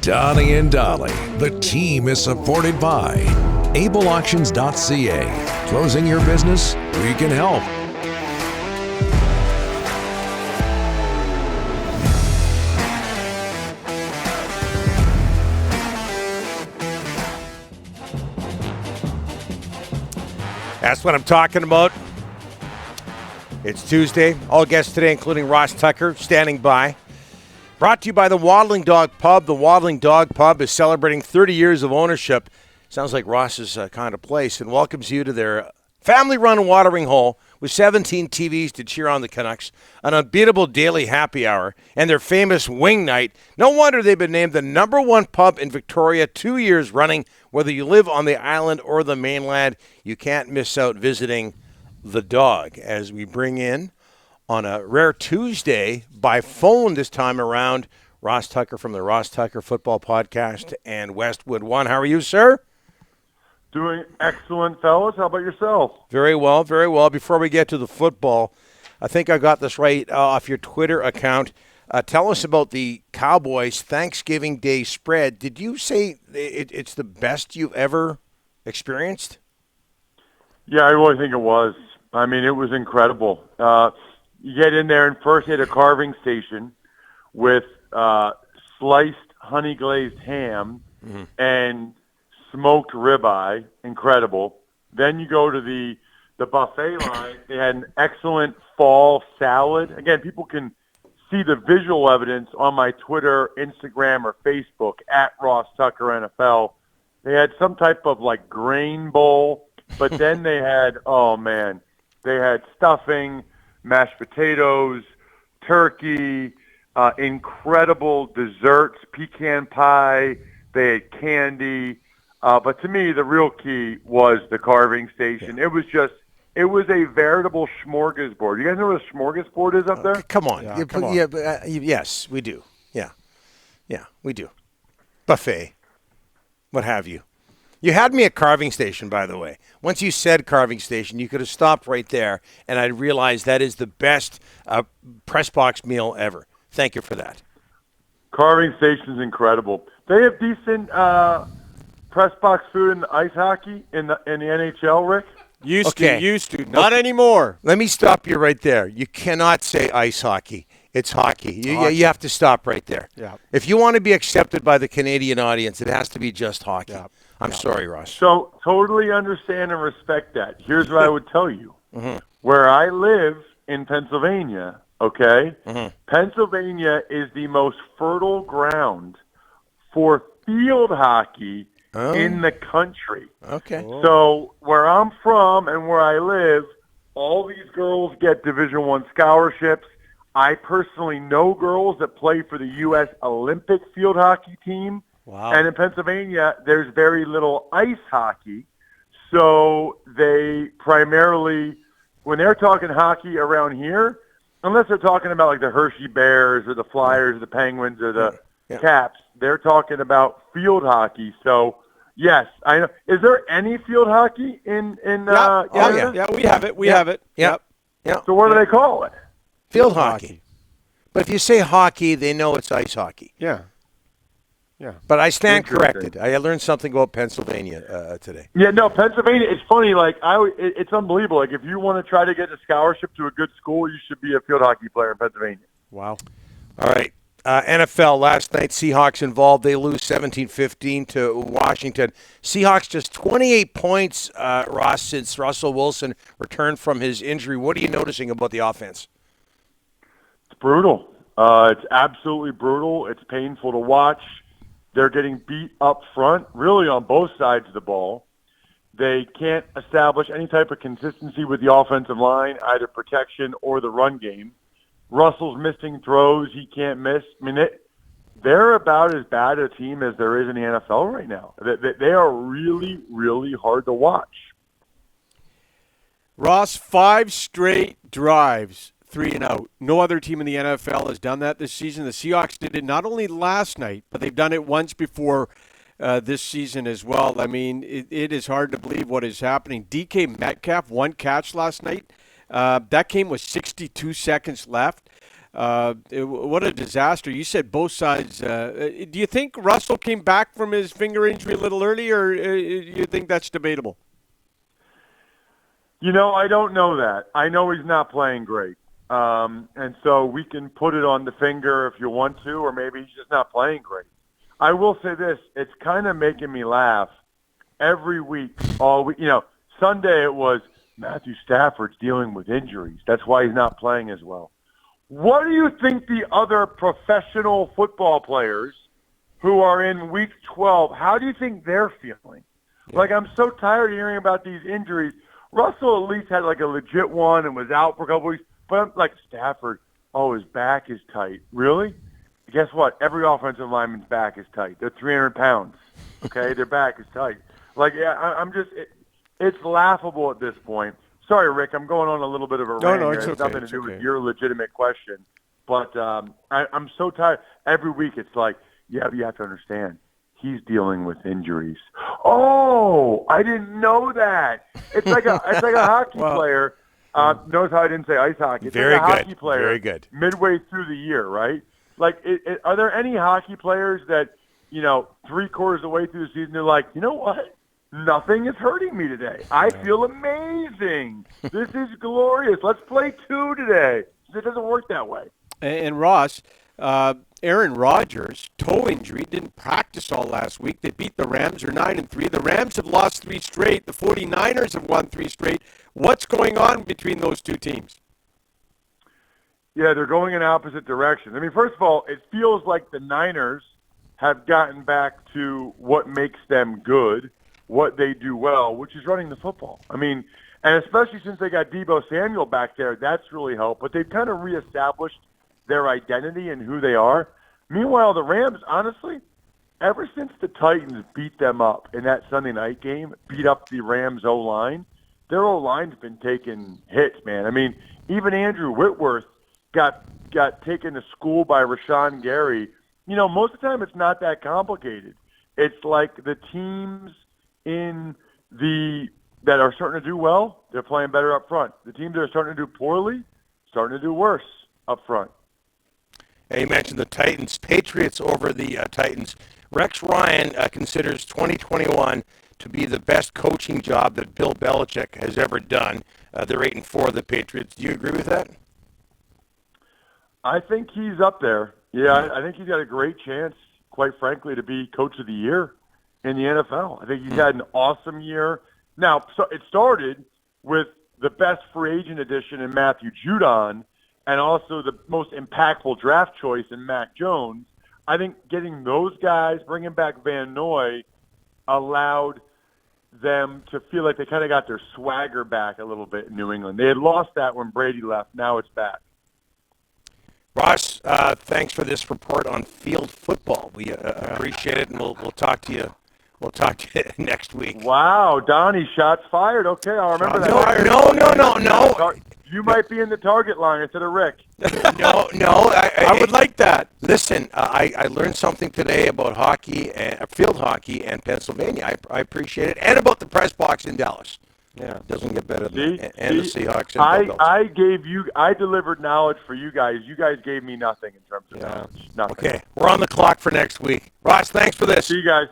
Donnie and Dolly, the team is supported by ableauctions.ca. Closing your business? We can help. That's what I'm talking about. It's Tuesday. All guests today, including Ross Tucker, standing by. Brought to you by the Waddling Dog Pub. The Waddling Dog Pub is celebrating 30 years of ownership. Sounds like Ross's kind of place, and welcomes you to their family-run watering hole with 17 TVs to cheer on the Canucks, an unbeatable daily happy hour, and their famous wing night. No wonder they've been named the #1 pub in Victoria 2 years running. Whether you live on the island or the mainland, you can't miss out visiting the Dog, as we bring in on a rare Tuesday by phone this time around, Ross Tucker from the Ross Tucker Football Podcast and Westwood One. How are you, sir? Doing excellent, fellas. How about yourself? Very well, very well. Before we get to the football, I think I got this right off your Twitter account. Tell us about the Cowboys Thanksgiving Day spread. Did you say it's the best you've ever experienced? Yeah, I really think it was. I mean, it was incredible. You get in there and first hit a carving station with sliced honey glazed ham and smoked ribeye, incredible. Then you go to the buffet line. They had an excellent fall salad. Again, people can see the visual evidence on my Twitter, Instagram, or Facebook at Ross Tucker NFL. They had some type of like grain bowl, but then they had, oh man, they had stuffing, mashed potatoes, turkey, incredible desserts, pecan pie. They had candy. But to me, the real key was the carving station. Yeah. It was a veritable smorgasbord. You guys know what a smorgasbord is up there? Come on. Yeah, come on. Yes, we do. Yeah, we do. Buffet, what have you. You had me at carving station, by the way. Once you said carving station, you could have stopped right there, and I realized that is the best press box meal ever. Thank you for that. Carving station's incredible. They have decent press box food in the ice hockey in the NHL, Rick. Used to. Not anymore. Let me stop you right there. You cannot say ice hockey. It's hockey. You have to stop right there. Yeah. If you want to be accepted by the Canadian audience, it has to be just hockey. Yeah. I'm sorry, Ross. So totally understand and respect that. Here's what I would tell you. Where I live in Pennsylvania, okay, Pennsylvania is the most fertile ground for field hockey in the country. Okay. So where I'm from and where I live, all these girls get Division I scholarships. I personally know girls that play for the U.S. Olympic field hockey team. Wow. And in Pennsylvania, there's very little ice hockey. So they primarily, when they're talking hockey around here, unless they're talking about like the Hershey Bears or the Flyers or the Penguins or the Caps, they're talking about field hockey. So, yes, I know. Is there any field hockey in Canada? Yeah, we have it. We have it. Yep. So what do they call it? Field hockey. But if you say hockey, they know it's ice hockey. Yeah. But I stand corrected. I learned something about Pennsylvania today. Yeah, no, Pennsylvania, it's funny. Like, it's unbelievable. Like, if you want to try to get a scholarship to a good school, you should be a field hockey player in Pennsylvania. Wow. All right. NFL last night, Seahawks involved. They lose 17-15 to Washington. Seahawks just 28 points, Ross, since Russell Wilson returned from his injury. What are you noticing about the offense? It's brutal. It's absolutely brutal. It's painful to watch. They're getting beat up front, really on both sides of the ball. They can't establish any type of consistency with the offensive line, either protection or the run game. Russell's missing throws he can't miss. I mean, they're about as bad a team as there is in the NFL right now. They are really, really hard to watch. Ross, 5 straight drives, 3 and out. No other team in the NFL has done that this season. The Seahawks did it not only last night, but they've done it once before this season as well. I mean, it is hard to believe what is happening. DK Metcalf, 1 catch last night. That came with 62 seconds left. What a disaster. You said both sides. Do you think Russell came back from his finger injury a little early, or you think that's debatable? I don't know that. I know he's not playing great. And so we can put it on the finger if you want to, or maybe he's just not playing great. I will say this. It's kind of making me laugh every week, all week. Sunday it was Matthew Stafford's dealing with injuries. That's why he's not playing as well. What do you think the other professional football players who are in week 12, how do you think they're feeling? Yeah. Like, I'm so tired of hearing about these injuries. Russell at least had like a legit one and was out for a couple weeks. But I'm like, Stafford, his back is tight. Really? Guess what? Every offensive lineman's back is tight. They're 300 pounds. Okay? Their back is tight. Like, yeah, I'm just it's laughable at this point. Sorry, Rick, I'm going on a little bit of a rant here. It's okay. Nothing to do with your legitimate question. But I'm so tired. Every week it's like, yeah, but you have to understand, he's dealing with injuries. Oh, I didn't know that. It's like a hockey player. Notice how I didn't say ice hockey. It's Very like a good. hockey player Very good. midway through the year, right? Like, are there any hockey players that, 3/4 of the way through the season, they're like, you know what? Nothing is hurting me today. I feel amazing. This is glorious. Let's play 2 today. It doesn't work that way. And Ross, Aaron Rodgers, toe injury, didn't practice all last week. They beat the Rams. They're 9-3. The Rams have lost 3 straight. The 49ers have won 3 straight. What's going on between those two teams? Yeah, they're going in opposite directions. I mean, first of all, it feels like the Niners have gotten back to what makes them good, what they do well, which is running the football. I mean, and especially since they got Deebo Samuel back there, that's really helped. But they've kind of reestablished their identity and who they are. Meanwhile, the Rams, honestly, ever since the Titans beat them up in that Sunday night game, beat up the Rams O-line, their O-line's been taking hits, man. I mean, even Andrew Whitworth got taken to school by Rashawn Gary. Most of the time it's not that complicated. It's like the teams that are starting to do well, they're playing better up front. The teams that are starting to do poorly, starting to do worse up front. You mentioned the Titans. Patriots over the Titans. Rex Ryan considers 2021 to be the best coaching job that Bill Belichick has ever done. They're 8-4, the Patriots. Do you agree with that? I think he's up there. Yeah, I think he's got a great chance, quite frankly, to be coach of the year in the NFL. I think he's had an awesome year. Now, so it started with the best free agent addition in Matthew Judon and also the most impactful draft choice in Mac Jones. I think getting those guys, bringing back Van Noy, allowed them to feel like they kind of got their swagger back a little bit in New England. They had lost that when Brady left. Now it's back. Ross, thanks for this report on field football. We appreciate it, and we'll talk to you. We'll talk to you next week. Wow, Donnie, shots fired. Okay, I'll remember that. No. You might be in the target line instead of Rick. No. I would like that. Listen, I learned something today about hockey, field hockey, and Pennsylvania. I appreciate it, and about the press box in Dallas. Yeah, it doesn't get better than that. And the Seahawks. And I delivered knowledge for you guys. You guys gave me nothing in terms of knowledge. Nothing. Okay, we're on the clock for next week. Ross, thanks for this. See you guys.